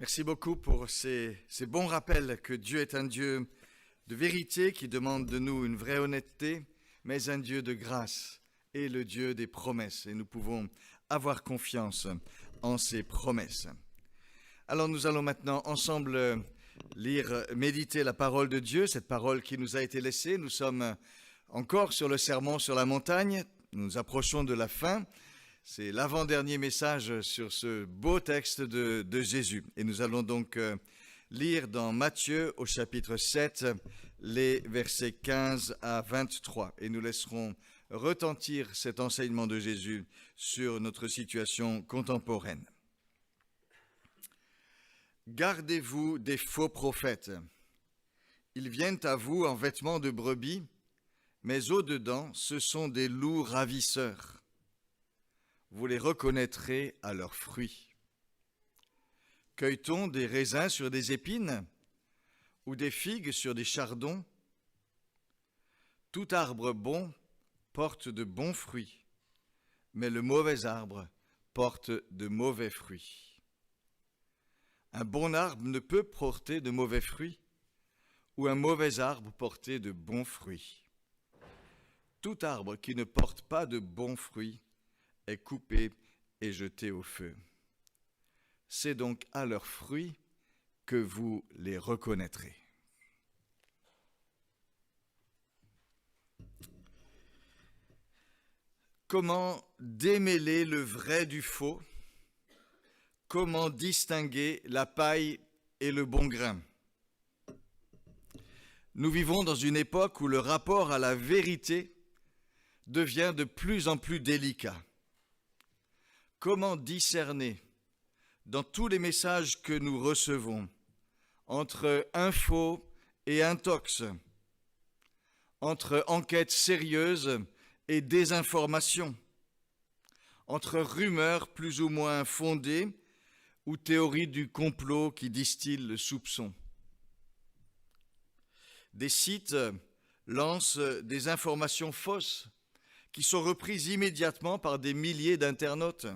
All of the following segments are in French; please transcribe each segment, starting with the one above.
Merci beaucoup pour ces bons rappels que Dieu est un Dieu de vérité qui demande de nous une vraie honnêteté, mais un Dieu de grâce et le Dieu des promesses. Et nous pouvons avoir confiance en ces promesses. Alors nous allons maintenant ensemble méditer la parole de Dieu, cette parole qui nous a été laissée. Nous sommes encore sur le sermon sur la montagne, nous approchons de la fin. C'est l'avant-dernier message sur ce beau texte de Jésus. Et nous allons donc lire dans Matthieu au chapitre 7, les versets 15 à 23. Et nous laisserons retentir cet enseignement de Jésus sur notre situation contemporaine. Gardez-vous des faux prophètes. Ils viennent à vous en vêtements de brebis, mais au-dedans, ce sont des loups ravisseurs. Vous les reconnaîtrez à leurs fruits. Cueille-t-on des raisins sur des épines ou des figues sur des chardons? Tout arbre bon porte de bons fruits, mais le mauvais arbre porte de mauvais fruits. Un bon arbre ne peut porter de mauvais fruits, ou un mauvais arbre porter de bons fruits. Tout arbre qui ne porte pas de bons fruits est coupé et jeté au feu. C'est donc à leurs fruits que vous les reconnaîtrez. Comment démêler le vrai du faux? Comment distinguer la paille et le bon grain? Nous vivons dans une époque où le rapport à la vérité devient de plus en plus délicat. Comment discerner dans tous les messages que nous recevons entre info et intox, entre enquêtes sérieuses et désinformation, entre rumeurs plus ou moins fondées ou théories du complot qui distillent le soupçon? Des sites lancent des informations fausses qui sont reprises immédiatement par des milliers d'internautes.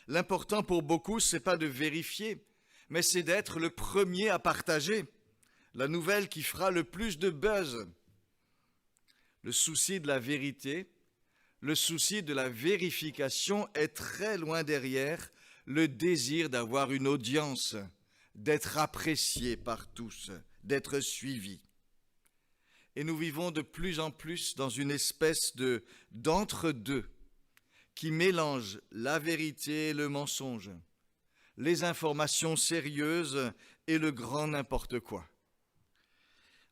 L'important pour beaucoup, ce n'est pas de vérifier, mais c'est d'être le premier à partager la nouvelle qui fera le plus de buzz. Le souci de la vérité, le souci de la vérification est très loin derrière le désir d'avoir une audience, d'être apprécié par tous, d'être suivi. Et nous vivons de plus en plus dans une espèce d'entre-deux qui mélange la vérité et le mensonge, les informations sérieuses et le grand n'importe quoi.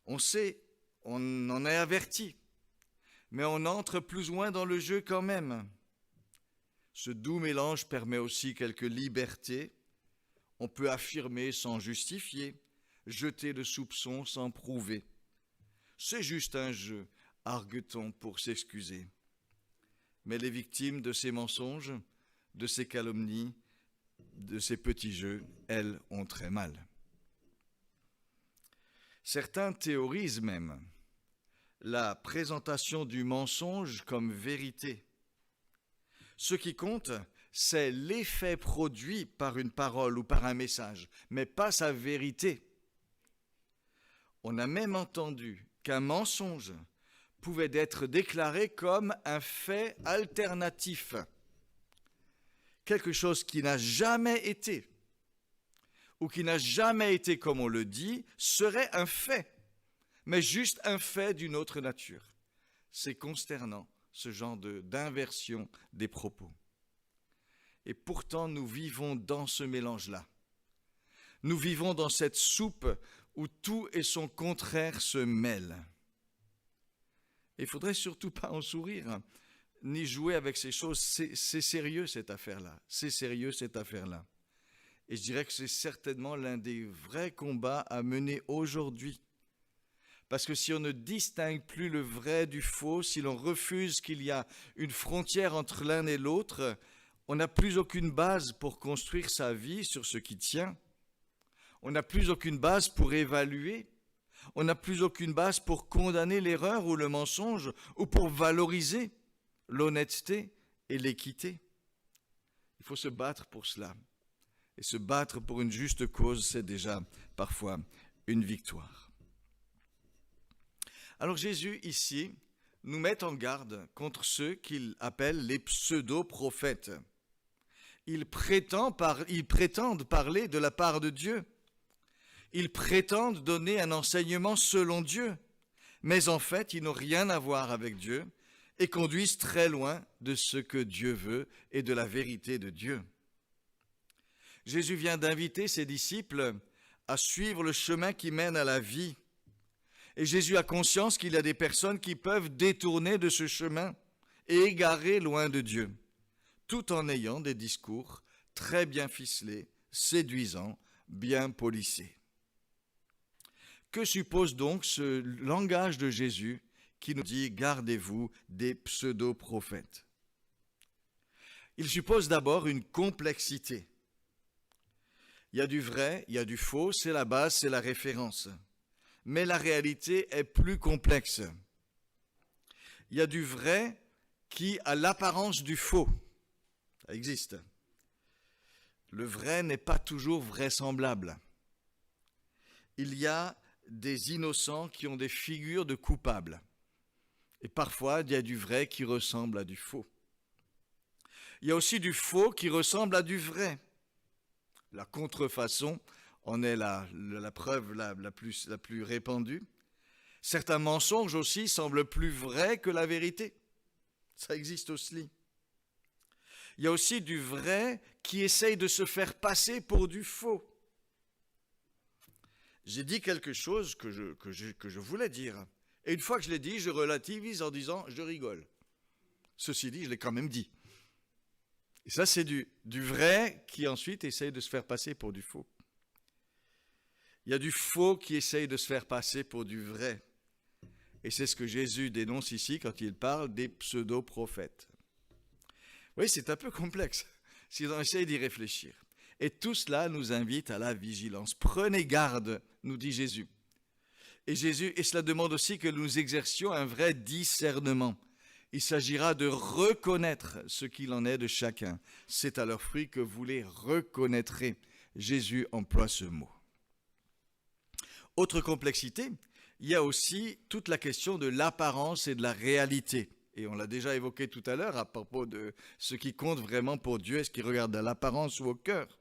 On sait, on en est averti, mais on entre plus ou moins dans le jeu quand même. Ce doux mélange permet aussi quelques libertés. On peut affirmer sans justifier, jeter le soupçon sans prouver. C'est juste un jeu, argue-t-on pour s'excuser. Mais les victimes de ces mensonges, de ces calomnies, de ces petits jeux, elles ont très mal. Certains théorisent même la présentation du mensonge comme vérité. Ce qui compte, c'est l'effet produit par une parole ou par un message, mais pas sa vérité. On a même entendu qu'un mensonge pouvait être déclaré comme un fait alternatif. Quelque chose qui n'a jamais été, ou qui n'a jamais été comme on le dit, serait un fait, mais juste un fait d'une autre nature. C'est consternant, ce genre d'inversion des propos. Et pourtant, nous vivons dans ce mélange-là. Nous vivons dans cette soupe où tout et son contraire se mêlent. Il ne faudrait surtout pas en sourire, ni jouer avec ces choses. C'est sérieux cette affaire-là. C'est sérieux cette affaire-là. Et je dirais que c'est certainement l'un des vrais combats à mener aujourd'hui. Parce que si on ne distingue plus le vrai du faux, si l'on refuse qu'il y a une frontière entre l'un et l'autre, on n'a plus aucune base pour construire sa vie sur ce qui tient. On n'a plus aucune base pour évaluer. On n'a plus aucune base pour condamner l'erreur ou le mensonge ou pour valoriser l'honnêteté et l'équité. Il faut se battre pour cela. Et se battre pour une juste cause, c'est déjà parfois une victoire. Alors Jésus, ici, nous met en garde contre ceux qu'il appelle les pseudo-prophètes. Ils prétendent parler de la part de Dieu. Ils prétendent donner un enseignement selon Dieu. Mais en fait, ils n'ont rien à voir avec Dieu et conduisent très loin de ce que Dieu veut et de la vérité de Dieu. Jésus vient d'inviter ses disciples à suivre le chemin qui mène à la vie. Et Jésus a conscience qu'il y a des personnes qui peuvent détourner de ce chemin et égarer loin de Dieu, tout en ayant des discours très bien ficelés, séduisants, bien polissés. Que suppose donc ce langage de Jésus qui nous dit « Gardez-vous des pseudo-prophètes » ? Il suppose d'abord une complexité. Il y a du vrai, il y a du faux, c'est la base, c'est la référence. Mais la réalité est plus complexe. Il y a du vrai qui a l'apparence du faux. Ça existe. Le vrai n'est pas toujours vraisemblable. Il y a des innocents qui ont des figures de coupables. Et parfois, il y a du vrai qui ressemble à du faux. Il y a aussi du faux qui ressemble à du vrai. La contrefaçon en est la preuve la plus répandue. Certains mensonges aussi semblent plus vrais que la vérité. Ça existe aussi. Il y a aussi du vrai qui essaye de se faire passer pour du faux. J'ai dit quelque chose que je voulais dire. Et une fois que je l'ai dit, je relativise en disant « je rigole ». Ceci dit, je l'ai quand même dit. Et ça, c'est du vrai qui ensuite essaye de se faire passer pour du faux. Il y a du faux qui essaye de se faire passer pour du vrai. Et c'est ce que Jésus dénonce ici quand il parle des pseudo-prophètes. Oui, c'est un peu complexe si on essaye d'y réfléchir. Et tout cela nous invite à la vigilance. Prenez garde, nous dit Jésus. Et cela demande aussi que nous exercions un vrai discernement. Il s'agira de reconnaître ce qu'il en est de chacun. C'est à leur fruit que vous les reconnaîtrez. Jésus emploie ce mot. Autre complexité, il y a aussi toute la question de l'apparence et de la réalité. Et on l'a déjà évoqué tout à l'heure à propos de ce qui compte vraiment pour Dieu, est-ce qu'il regarde à l'apparence ou au cœur.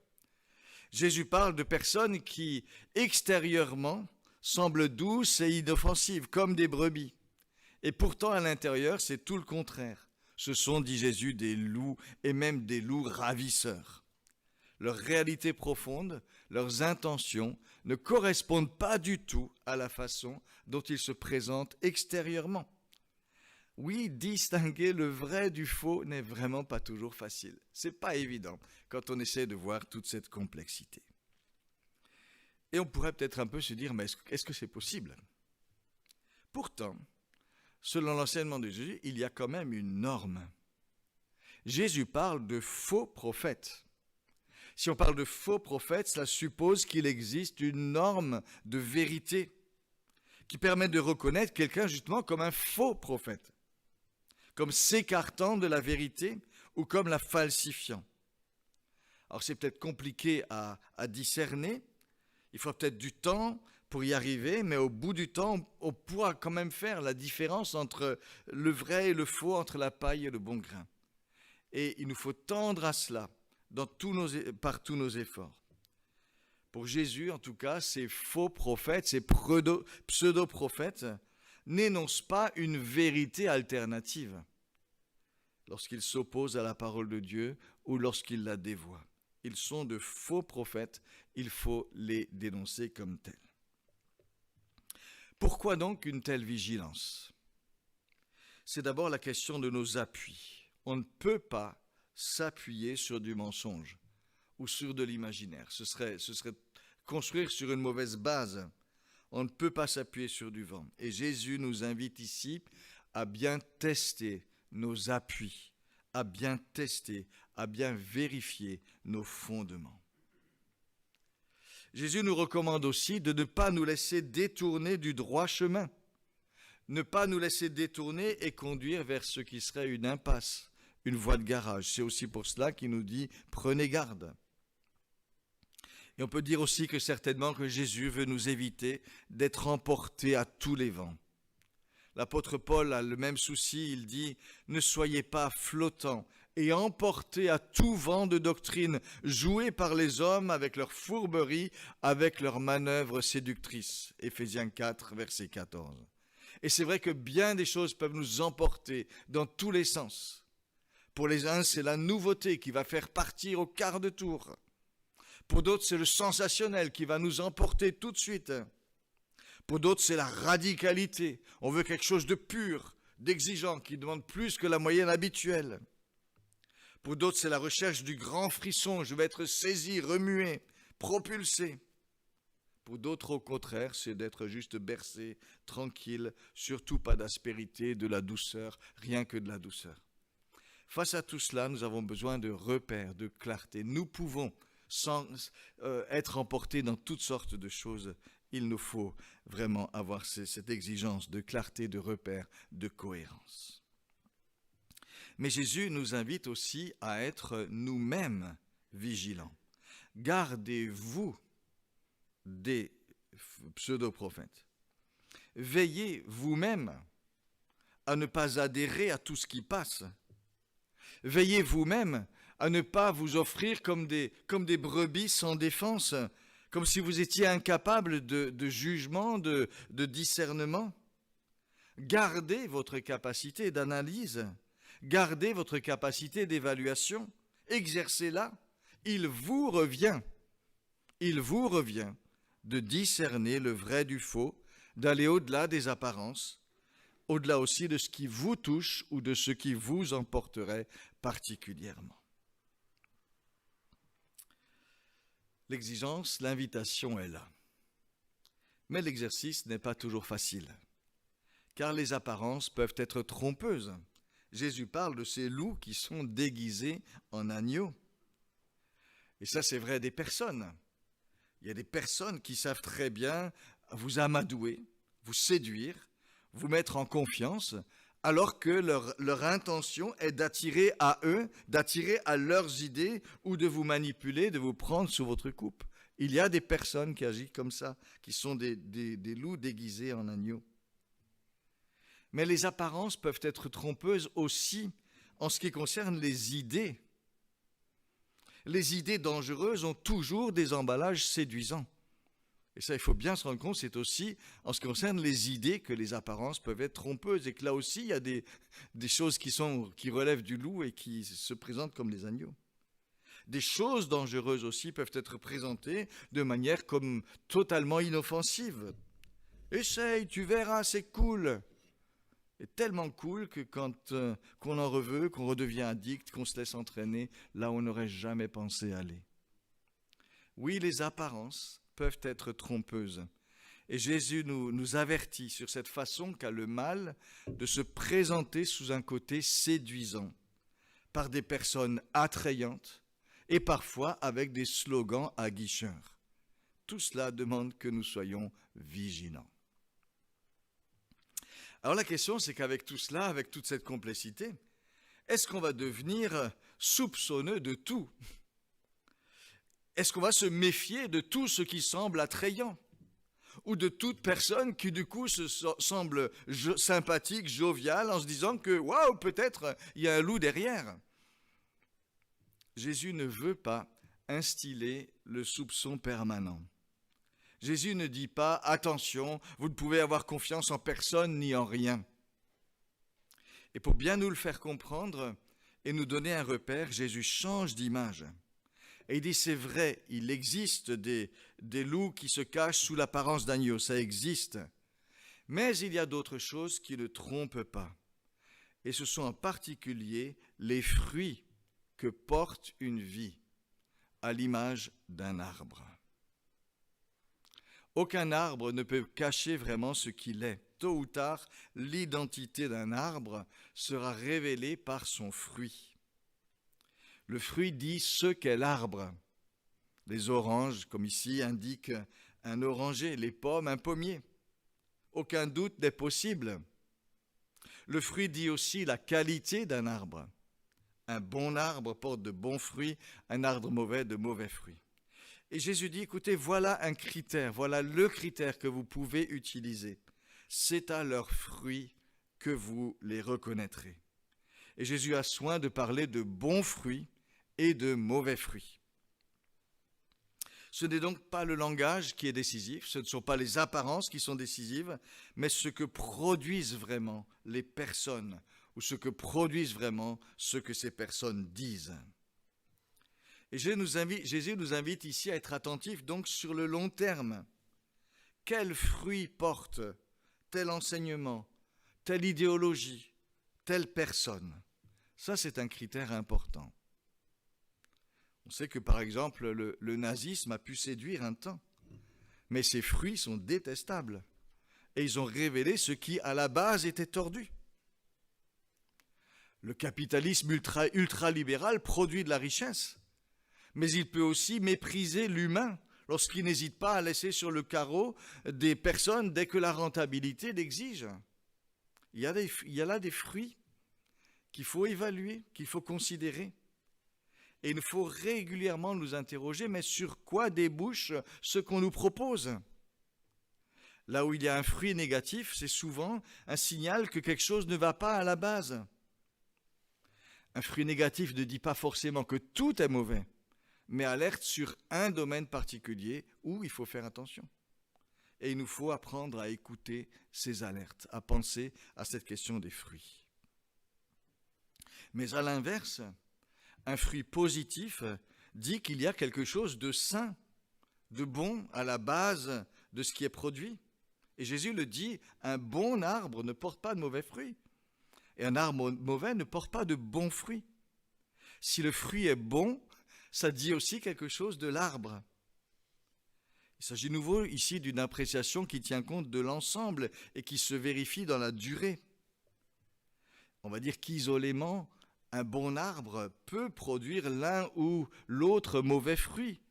Jésus parle de personnes qui, extérieurement, semblent douces et inoffensives, comme des brebis. Et pourtant, à l'intérieur, c'est tout le contraire. Ce sont, dit Jésus, des loups, et même des loups ravisseurs. Leur réalité profonde, leurs intentions, ne correspondent pas du tout à la façon dont ils se présentent extérieurement. Oui, distinguer le vrai du faux n'est vraiment pas toujours facile. C'est pas évident quand on essaie de voir toute cette complexité. Et on pourrait peut-être un peu se dire, mais est-ce que c'est possible ? Pourtant, selon l'enseignement de Jésus, il y a quand même une norme. Jésus parle de faux prophètes. Si on parle de faux prophètes, cela suppose qu'il existe une norme de vérité qui permet de reconnaître quelqu'un justement comme un faux prophète, comme s'écartant de la vérité ou comme la falsifiant. Alors c'est peut-être compliqué à discerner, il faut peut-être du temps pour y arriver, mais au bout du temps, on pourra quand même faire la différence entre le vrai et le faux, entre la paille et le bon grain. Et il nous faut tendre à cela par tous nos efforts. Pour Jésus, en tout cas, ces faux prophètes, ces pseudo-prophètes, n'énoncent pas une vérité alternative lorsqu'ils s'opposent à la parole de Dieu ou lorsqu'ils la dévoient. Ils sont de faux prophètes, il faut les dénoncer comme tels. Pourquoi donc une telle vigilance ? C'est d'abord la question de nos appuis. On ne peut pas s'appuyer sur du mensonge ou sur de l'imaginaire. Ce serait construire sur une mauvaise base. On ne peut pas s'appuyer sur du vent. Et Jésus nous invite ici à bien tester nos appuis, à bien tester, à bien vérifier nos fondements. Jésus nous recommande aussi de ne pas nous laisser détourner du droit chemin, ne pas nous laisser détourner et conduire vers ce qui serait une impasse, une voie de garage. C'est aussi pour cela qu'il nous dit « prenez garde ». Et on peut dire aussi que certainement que Jésus veut nous éviter d'être emportés à tous les vents. L'apôtre Paul a le même souci, il dit « Ne soyez pas flottants et emportés à tout vent de doctrine, joués par les hommes avec leur fourberie, avec leurs manœuvres séductrices. » Éphésiens 4, verset 14. Et c'est vrai que bien des choses peuvent nous emporter dans tous les sens. Pour les uns, c'est la nouveauté qui va faire partir au quart de tour. Pour d'autres, c'est le sensationnel qui va nous emporter tout de suite. Pour d'autres, c'est la radicalité. On veut quelque chose de pur, d'exigeant, qui demande plus que la moyenne habituelle. Pour d'autres, c'est la recherche du grand frisson. Je vais être saisi, remué, propulsé. Pour d'autres, au contraire, c'est d'être juste bercé, tranquille, surtout pas d'aspérité, de la douceur, rien que de la douceur. Face à tout cela, nous avons besoin de repères, de clarté. Nous pouvons être emportés dans toutes sortes de choses. Il nous faut vraiment avoir cette exigence de clarté, de repères, de cohérence. Mais Jésus nous invite aussi à être nous-mêmes vigilants. Gardez-vous des pseudo-prophètes. Veillez vous-même à ne pas adhérer à tout ce qui passe. Veillez vous-même à ne pas vous offrir comme des brebis sans défense, comme si vous étiez incapable de jugement, de discernement. Gardez votre capacité d'analyse, gardez votre capacité d'évaluation, exercez-la. Il vous revient de discerner le vrai du faux, d'aller au-delà des apparences, au-delà aussi de ce qui vous touche ou de ce qui vous emporterait particulièrement. L'exigence, l'invitation est là. Mais l'exercice n'est pas toujours facile, car les apparences peuvent être trompeuses. Jésus parle de ces loups qui sont déguisés en agneaux. Et ça, c'est vrai des personnes. Il y a des personnes qui savent très bien vous amadouer, vous séduire, vous mettre en confiance, alors que leur intention est d'attirer à eux, d'attirer à leurs idées ou de vous manipuler, de vous prendre sous votre coupe. Il y a des personnes qui agissent comme ça, qui sont des loups déguisés en agneaux. Mais les apparences peuvent être trompeuses aussi en ce qui concerne les idées. Les idées dangereuses ont toujours des emballages séduisants. Et ça, il faut bien se rendre compte, c'est aussi en ce qui concerne les idées que les apparences peuvent être trompeuses et que là aussi, il y a des choses qui relèvent du loup et qui se présentent comme les agneaux. Des choses dangereuses aussi peuvent être présentées de manière comme totalement inoffensive. Essaye, tu verras, c'est cool. Et tellement cool que quand qu'on en reveut, qu'on redevient addict, qu'on se laisse entraîner, là on n'aurait jamais pensé aller. Oui, les apparences peuvent être trompeuses. Et Jésus nous avertit sur cette façon qu'a le mal de se présenter sous un côté séduisant, par des personnes attrayantes et parfois avec des slogans aguicheurs. Tout cela demande que nous soyons vigilants. Alors la question, c'est qu'avec tout cela, avec toute cette complexité, est-ce qu'on va devenir soupçonneux de tout ? Est-ce qu'on va se méfier de tout ce qui semble attrayant ? Ou de toute personne qui du coup semble sympathique, joviale, en se disant que « waouh, peut-être il y a un loup derrière ». Jésus ne veut pas instiller le soupçon permanent. Jésus ne dit pas « attention, vous ne pouvez avoir confiance en personne ni en rien ». Et pour bien nous le faire comprendre et nous donner un repère, Jésus change d'image. Et il dit, c'est vrai, il existe des loups qui se cachent sous l'apparence d'agneaux, ça existe. Mais il y a d'autres choses qui ne trompent pas. Et ce sont en particulier les fruits que porte une vie, à l'image d'un arbre. Aucun arbre ne peut cacher vraiment ce qu'il est. Tôt ou tard, l'identité d'un arbre sera révélée par son fruit. Le fruit dit ce qu'est l'arbre. Les oranges, comme ici, indiquent un oranger, les pommes, un pommier. Aucun doute n'est possible. Le fruit dit aussi la qualité d'un arbre. Un bon arbre porte de bons fruits, un arbre mauvais de mauvais fruits. Et Jésus dit, écoutez, voilà un critère, voilà le critère que vous pouvez utiliser. C'est à leurs fruits que vous les reconnaîtrez. Et Jésus a soin de parler de bons fruits et de mauvais fruits. Ce n'est donc pas le langage qui est décisif, ce ne sont pas les apparences qui sont décisives, mais ce que produisent vraiment les personnes, ou ce que produisent vraiment ce que ces personnes disent. Et Jésus nous invite ici à être attentifs donc sur le long terme. Quels fruits porte tel enseignement, telle idéologie, telle personne? Ça, c'est un critère important. On sait que, par exemple, le nazisme a pu séduire un temps, mais ses fruits sont détestables. Et ils ont révélé ce qui, à la base, était tordu. Le capitalisme ultralibéral produit de la richesse, mais il peut aussi mépriser l'humain lorsqu'il n'hésite pas à laisser sur le carreau des personnes dès que la rentabilité l'exige. Il y a là des fruits qu'il faut évaluer, qu'il faut considérer. Et il faut régulièrement nous interroger, mais sur quoi débouche ce qu'on nous propose? Là où il y a un fruit négatif, c'est souvent un signal que quelque chose ne va pas à la base. Un fruit négatif ne dit pas forcément que tout est mauvais, mais alerte sur un domaine particulier où il faut faire attention. Et il nous faut apprendre à écouter ces alertes, à penser à cette question des fruits. Mais à l'inverse, un fruit positif dit qu'il y a quelque chose de sain, de bon à la base de ce qui est produit. Et Jésus le dit, un bon arbre ne porte pas de mauvais fruits. Et un arbre mauvais ne porte pas de bons fruits. Si le fruit est bon, ça dit aussi quelque chose de l'arbre. Il s'agit nouveau ici d'une appréciation qui tient compte de l'ensemble et qui se vérifie dans la durée. On va dire qu'isolément, un bon arbre peut produire l'un ou l'autre mauvais fruit,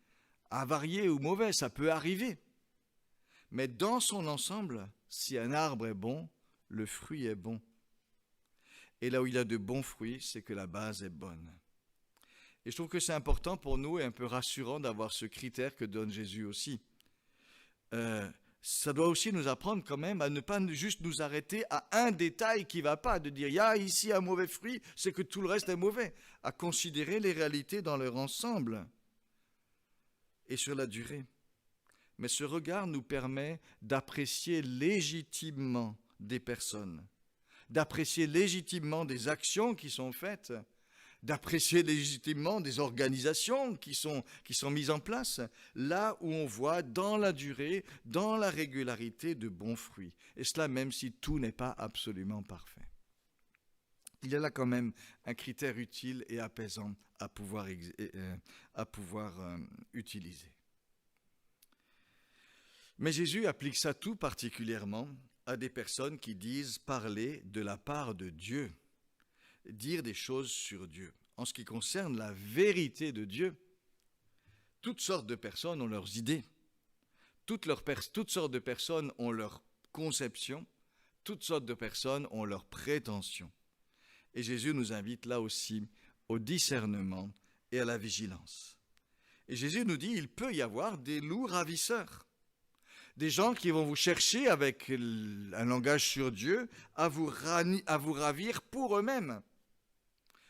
avarié ou mauvais, ça peut arriver. Mais dans son ensemble, si un arbre est bon, le fruit est bon. Et là où il y a de bons fruits, c'est que la base est bonne. Et je trouve que c'est important pour nous et un peu rassurant d'avoir ce critère que donne Jésus aussi. Ça doit aussi nous apprendre quand même à ne pas juste nous arrêter à un détail qui ne va pas, de dire il y a ici un mauvais fruit, c'est que tout le reste est mauvais, à considérer les réalités dans leur ensemble et sur la durée. Mais ce regard nous permet d'apprécier légitimement des personnes, d'apprécier légitimement des actions qui sont faites, d'apprécier légitimement des organisations qui sont mises en place, là où on voit dans la durée, dans la régularité de bons fruits. Et cela même si tout n'est pas absolument parfait. Il y a là quand même un critère utile et apaisant à pouvoir utiliser. Mais Jésus applique ça tout particulièrement à des personnes qui disent parler de la part de Dieu, dire des choses sur Dieu. En ce qui concerne la vérité de Dieu, toutes sortes de personnes ont leurs idées, toutes sortes de personnes ont leurs conceptions, toutes sortes de personnes ont leurs prétentions. Et Jésus nous invite là aussi au discernement et à la vigilance. Et Jésus nous dit, il peut y avoir des loups ravisseurs. Des gens qui vont vous chercher avec un langage sur Dieu à vous ravir pour eux-mêmes.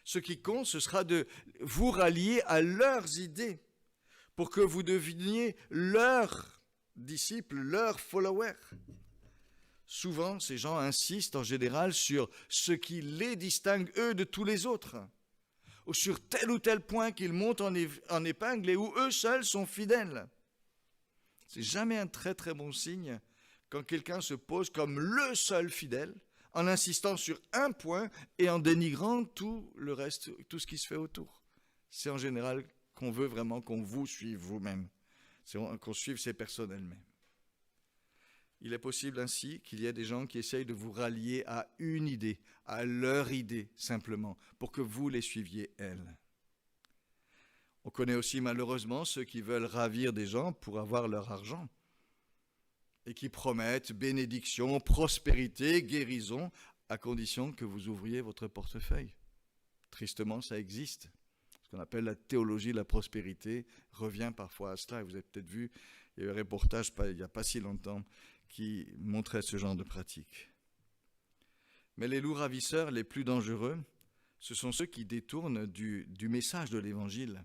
Ce qui compte, ce sera de vous rallier à leurs idées pour que vous deveniez leurs disciples, leurs followers. Souvent, ces gens insistent en général sur ce qui les distingue, eux, de tous les autres, ou sur tel ou tel point qu'ils montent en épingle et où eux seuls sont fidèles. C'est jamais un très très bon signe quand quelqu'un se pose comme le seul fidèle, en insistant sur un point et en dénigrant tout le reste, tout ce qui se fait autour. C'est en général qu'on veut vraiment qu'on vous suive vous-même, qu'on suive ces personnes elles-mêmes. Il est possible ainsi qu'il y ait des gens qui essayent de vous rallier à une idée, à leur idée simplement, pour que vous les suiviez elles. On connaît aussi malheureusement ceux qui veulent ravir des gens pour avoir leur argent et qui promettent bénédiction, prospérité, guérison, à condition que vous ouvriez votre portefeuille. Tristement, ça existe. Ce qu'on appelle la théologie de la prospérité revient parfois à cela. Et vous avez peut-être vu, il y a eu un reportage il n'y a pas si longtemps qui montrait ce genre de pratique. Mais les loups ravisseurs les plus dangereux, ce sont ceux qui détournent du message de l'Évangile,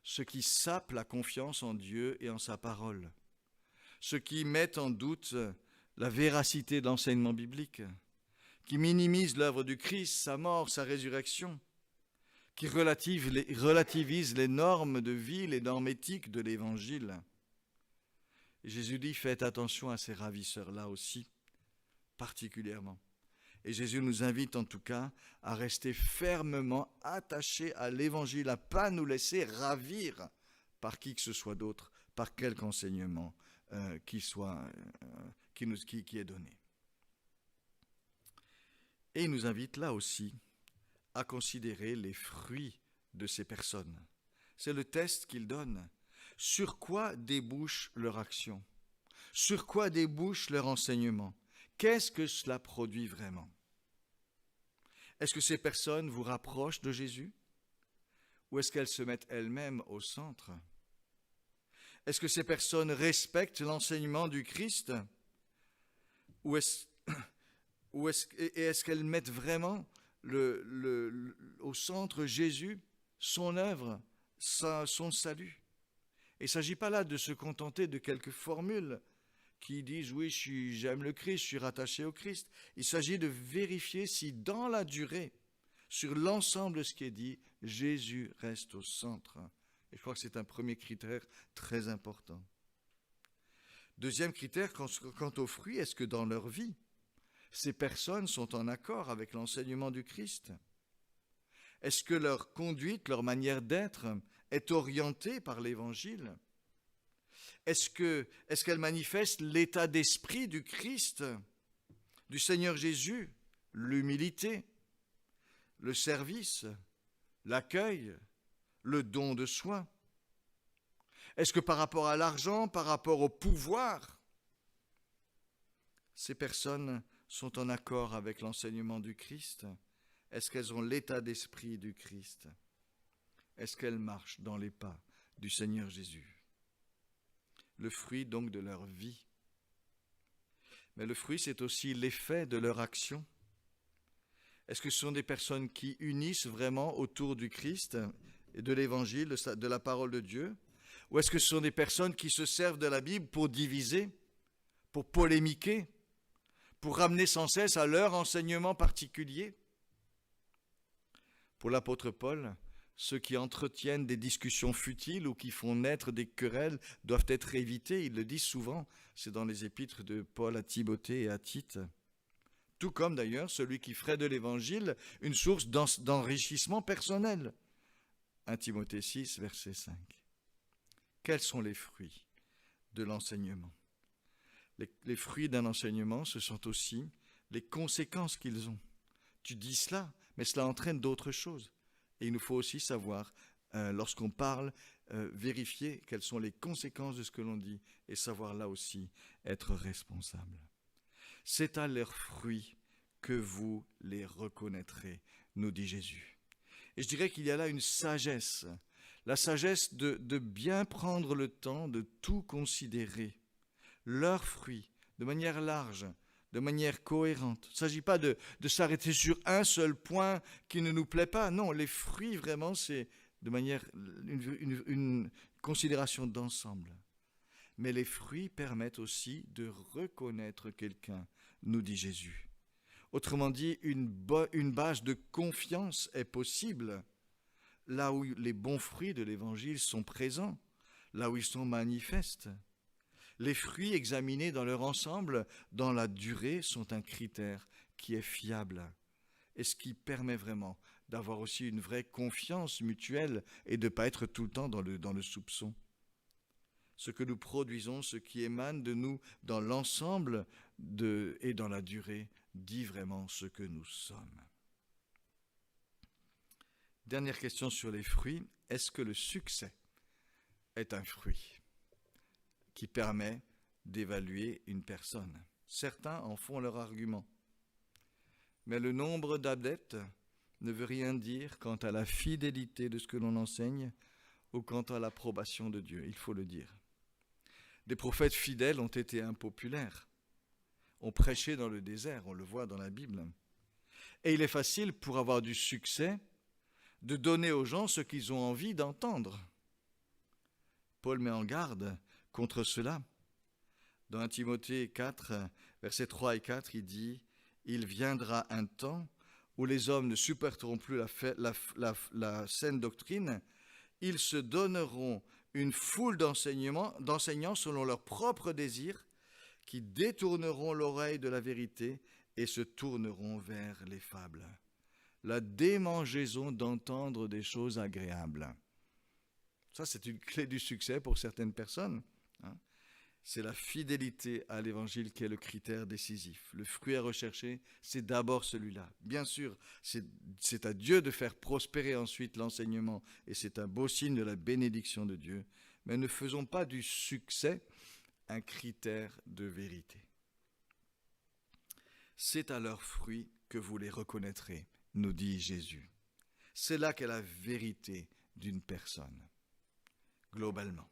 ceux qui sapent la confiance en Dieu et en sa parole, ceux qui mettent en doute la véracité de l'enseignement biblique, qui minimisent l'œuvre du Christ, sa mort, sa résurrection, qui relativisent les normes de vie, les normes éthiques de l'Évangile. Et Jésus dit, faites attention à ces ravisseurs-là aussi, particulièrement. Et Jésus nous invite en tout cas à rester fermement attachés à l'Évangile, à ne pas nous laisser ravir par qui que ce soit d'autre, par quelque enseignement qui est donné. Et il nous invite là aussi à considérer les fruits de ces personnes. C'est le test qu'il donne. Sur quoi débouche leur action? Sur quoi débouche leur enseignement? Qu'est-ce que cela produit vraiment? Est-ce que ces personnes vous rapprochent de Jésus? Ou est-ce qu'elles se mettent elles-mêmes au centre? Est-ce que ces personnes respectent l'enseignement du Christ? Ou est-ce qu'elles mettent vraiment au centre Jésus, son œuvre, son salut? Il ne s'agit pas là de se contenter de quelques formules qui disent « oui, j'aime le Christ, je suis rattaché au Christ ». Il s'agit de vérifier si dans la durée, sur l'ensemble de ce qui est dit, Jésus reste au centre. Et je crois que c'est un premier critère très important. Deuxième critère, quant aux fruits, est-ce que dans leur vie, ces personnes sont en accord avec l'enseignement du Christ? Est-ce que leur conduite, leur manière d'être est orientée par l'Évangile? Est-ce qu'elle manifeste l'état d'esprit du Christ, du Seigneur Jésus, l'humilité, le service, l'accueil, le don de soi? Est-ce que par rapport à l'argent, par rapport au pouvoir, ces personnes sont en accord avec l'enseignement du Christ? Est-ce qu'elles ont l'état d'esprit du Christ? Est-ce qu'elles marchent dans les pas du Seigneur Jésus? Le fruit donc de leur vie. Mais le fruit, c'est aussi l'effet de leur action. Est-ce que ce sont des personnes qui unissent vraiment autour du Christ et de l'Évangile, de la parole de Dieu? Ou est-ce que ce sont des personnes qui se servent de la Bible pour diviser, pour polémiquer, pour ramener sans cesse à leur enseignement particulier? Pour l'apôtre Paul, ceux qui entretiennent des discussions futiles ou qui font naître des querelles doivent être évités. Il le dit souvent, c'est dans les épîtres de Paul à Timothée et à Tite. Tout comme d'ailleurs celui qui ferait de l'Évangile une source d'enrichissement personnel. 1 Timothée 6, verset 5. Quels sont les fruits de l'enseignement? Les fruits d'un enseignement, ce sont aussi les conséquences qu'ils ont. Tu dis cela, mais cela entraîne d'autres choses. Et il nous faut aussi savoir, lorsqu'on parle, vérifier quelles sont les conséquences de ce que l'on dit et savoir là aussi être responsable. C'est à leurs fruits que vous les reconnaîtrez, nous dit Jésus. Et je dirais qu'il y a là une sagesse, la sagesse de bien prendre le temps de tout considérer, leurs fruits, de manière large, de manière cohérente. Il ne s'agit pas de s'arrêter sur un seul point qui ne nous plaît pas. Non, les fruits, vraiment, c'est de manière une considération d'ensemble. Mais les fruits permettent aussi de reconnaître quelqu'un, nous dit Jésus. Autrement dit, une base de confiance est possible là où les bons fruits de l'Évangile sont présents, là où ils sont manifestes. Les fruits examinés dans leur ensemble, dans la durée, sont un critère qui est fiable et ce qui permet vraiment d'avoir aussi une vraie confiance mutuelle et de ne pas être tout le temps dans le soupçon. Ce que nous produisons, ce qui émane de nous dans l'ensemble et dans la durée, dit vraiment ce que nous sommes. Dernière question sur les fruits. Est-ce que le succès est un fruit qui permet d'évaluer une personne? Certains en font leur argument. Mais le nombre d'adeptes ne veut rien dire quant à la fidélité de ce que l'on enseigne ou quant à l'approbation de Dieu, il faut le dire. Des prophètes fidèles ont été impopulaires, ont prêché dans le désert, on le voit dans la Bible. Et il est facile, pour avoir du succès, de donner aux gens ce qu'ils ont envie d'entendre. Paul met en garde contre cela. Dans 1 Timothée 4, versets 3 et 4, il dit « Il viendra un temps où les hommes ne supporteront plus la saine doctrine, ils se donneront une foule d'enseignants selon leurs propres désirs, qui détourneront l'oreille de la vérité et se tourneront vers les fables. » La démangeaison d'entendre des choses agréables. Ça, c'est une clé du succès pour certaines personnes. C'est la fidélité à l'évangile qui est le critère décisif. Le fruit à rechercher, c'est d'abord celui-là. Bien sûr, c'est à Dieu de faire prospérer ensuite l'enseignement, et c'est un beau signe de la bénédiction de Dieu. Mais ne faisons pas du succès un critère de vérité. C'est à leurs fruits que vous les reconnaîtrez, nous dit Jésus. C'est là qu'est la vérité d'une personne, globalement.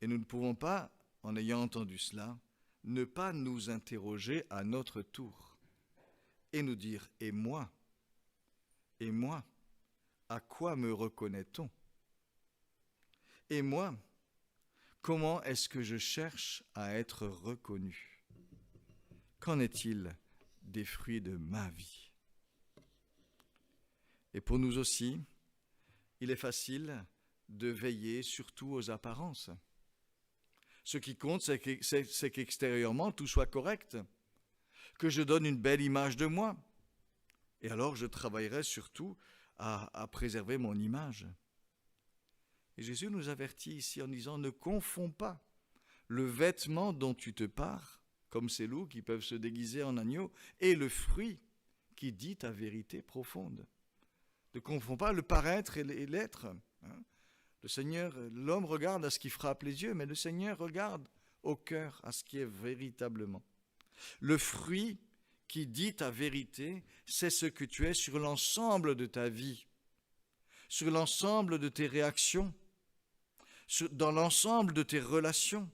Et nous ne pouvons pas, en ayant entendu cela, ne pas nous interroger à notre tour et nous dire « Et moi, à quoi me reconnaît-on? Et moi, comment est-ce que je cherche à être reconnu? Qu'en est-il des fruits de ma vie ?» Et pour nous aussi, il est facile de veiller surtout aux apparences. Ce qui compte, c'est qu'extérieurement, tout soit correct, que je donne une belle image de moi. Et alors, je travaillerai surtout à préserver mon image. Et Jésus nous avertit ici en disant, ne confonds pas le vêtement dont tu te pares, comme ces loups qui peuvent se déguiser en agneau, et le fruit qui dit ta vérité profonde. Ne confonds pas le paraître et l'être. Le Seigneur, l'homme regarde à ce qui frappe les yeux, mais le Seigneur regarde au cœur, à ce qui est véritablement. Le fruit qui dit ta vérité, c'est ce que tu es sur l'ensemble de ta vie, sur l'ensemble de tes réactions, dans l'ensemble de tes relations,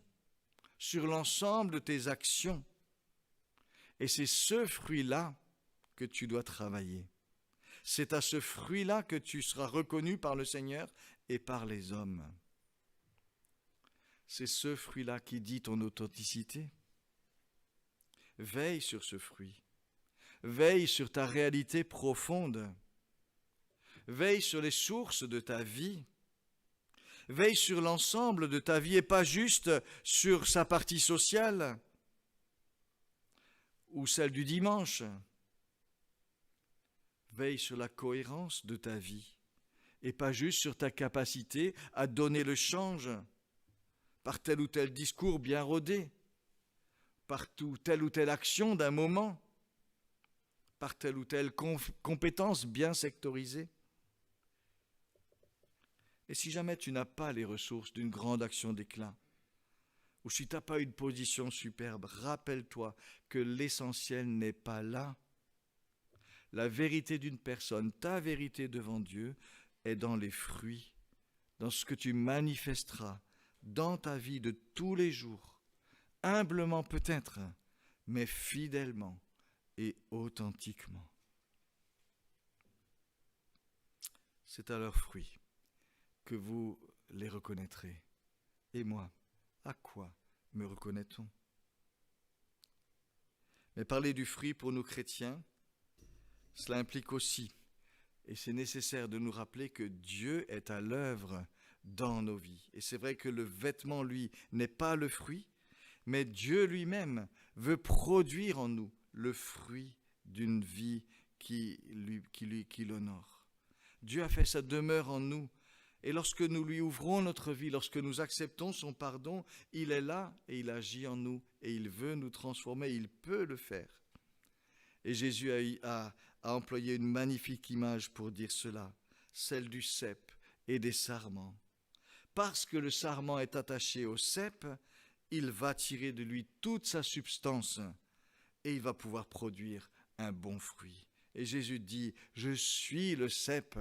sur l'ensemble de tes actions. Et c'est ce fruit-là que tu dois travailler. C'est à ce fruit-là que tu seras reconnu par le Seigneur et par les hommes. C'est ce fruit-là qui dit ton authenticité. Veille sur ce fruit. Veille sur ta réalité profonde. Veille sur les sources de ta vie. Veille sur l'ensemble de ta vie et pas juste sur sa partie sociale ou celle du dimanche. Veille sur la cohérence de ta vie et pas juste sur ta capacité à donner le change par tel ou tel discours bien rodé, par telle ou telle action d'un moment, par telle ou telle compétence bien sectorisée. Et si jamais tu n'as pas les ressources d'une grande action d'éclat, ou si tu n'as pas une position superbe, rappelle-toi que l'essentiel n'est pas là. La vérité d'une personne, ta vérité devant Dieu, est dans les fruits, dans ce que tu manifesteras dans ta vie de tous les jours, humblement peut-être, mais fidèlement et authentiquement. C'est à leurs fruits que vous les reconnaîtrez. Et moi, à quoi me reconnaît-on? Mais parler du fruit pour nous chrétiens, cela implique aussi, et c'est nécessaire de nous rappeler que Dieu est à l'œuvre dans nos vies. Et c'est vrai que le vêtement, lui, n'est pas le fruit, mais Dieu lui-même veut produire en nous le fruit d'une vie qui l'honore. Dieu a fait sa demeure en nous. Et lorsque nous lui ouvrons notre vie, lorsque nous acceptons son pardon, il est là et il agit en nous et il veut nous transformer, il peut le faire. Et Jésus a employé une magnifique image pour dire cela, celle du cep et des sarments. Parce que le sarment est attaché au cep, il va tirer de lui toute sa substance et il va pouvoir produire un bon fruit. Et Jésus dit, je suis le cep,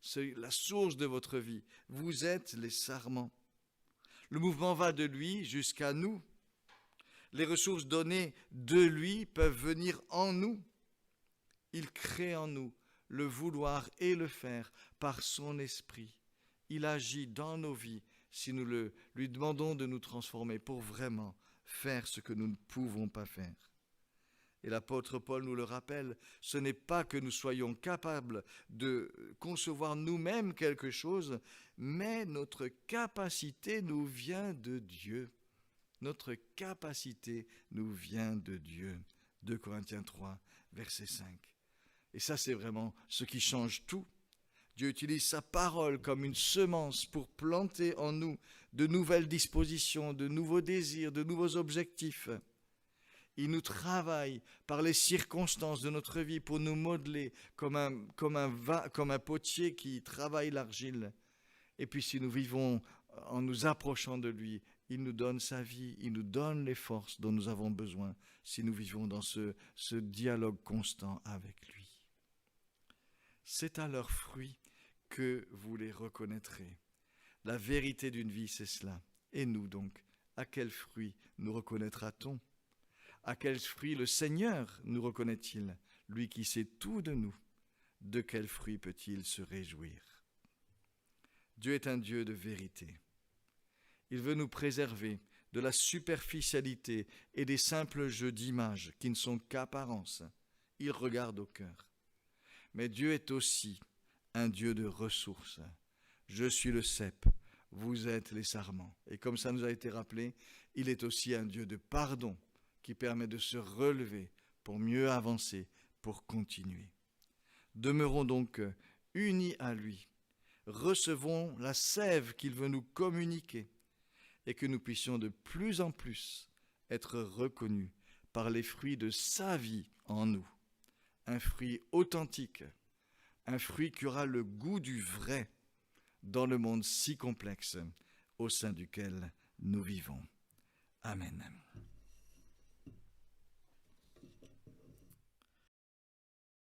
c'est la source de votre vie. Vous êtes les sarments. Le mouvement va de lui jusqu'à nous. Les ressources données de lui peuvent venir en nous. Il crée en nous le vouloir et le faire par son esprit. Il agit dans nos vies si nous lui demandons de nous transformer pour vraiment faire ce que nous ne pouvons pas faire. Et l'apôtre Paul nous le rappelle, ce n'est pas que nous soyons capables de concevoir nous-mêmes quelque chose, mais notre capacité nous vient de Dieu. Notre capacité nous vient de Dieu. 2 Corinthiens 3, verset 5. Et ça, c'est vraiment ce qui change tout. Dieu utilise sa parole comme une semence pour planter en nous de nouvelles dispositions, de nouveaux désirs, de nouveaux objectifs. Il nous travaille par les circonstances de notre vie pour nous modeler comme un potier qui travaille l'argile. Et puis si nous vivons en nous approchant de lui, il nous donne sa vie, il nous donne les forces dont nous avons besoin si nous vivons dans ce dialogue constant avec lui. C'est à leurs fruits que vous les reconnaîtrez. La vérité d'une vie, c'est cela. Et nous donc, à quel fruit nous reconnaîtra-t-on ? À quel fruit le Seigneur nous reconnaît-il, lui qui sait tout de nous? De quel fruit peut-il se réjouir? Dieu est un Dieu de vérité. Il veut nous préserver de la superficialité et des simples jeux d'images qui ne sont qu'apparence. Il regarde au cœur. Mais Dieu est aussi un Dieu de ressources. Je suis le cep, vous êtes les sarments. Et comme ça nous a été rappelé, il est aussi un Dieu de pardon qui permet de se relever pour mieux avancer, pour continuer. Demeurons donc unis à lui. Recevons la sève qu'il veut nous communiquer et que nous puissions de plus en plus être reconnus par les fruits de sa vie en nous. Un fruit authentique, un fruit qui aura le goût du vrai dans le monde si complexe au sein duquel nous vivons. Amen.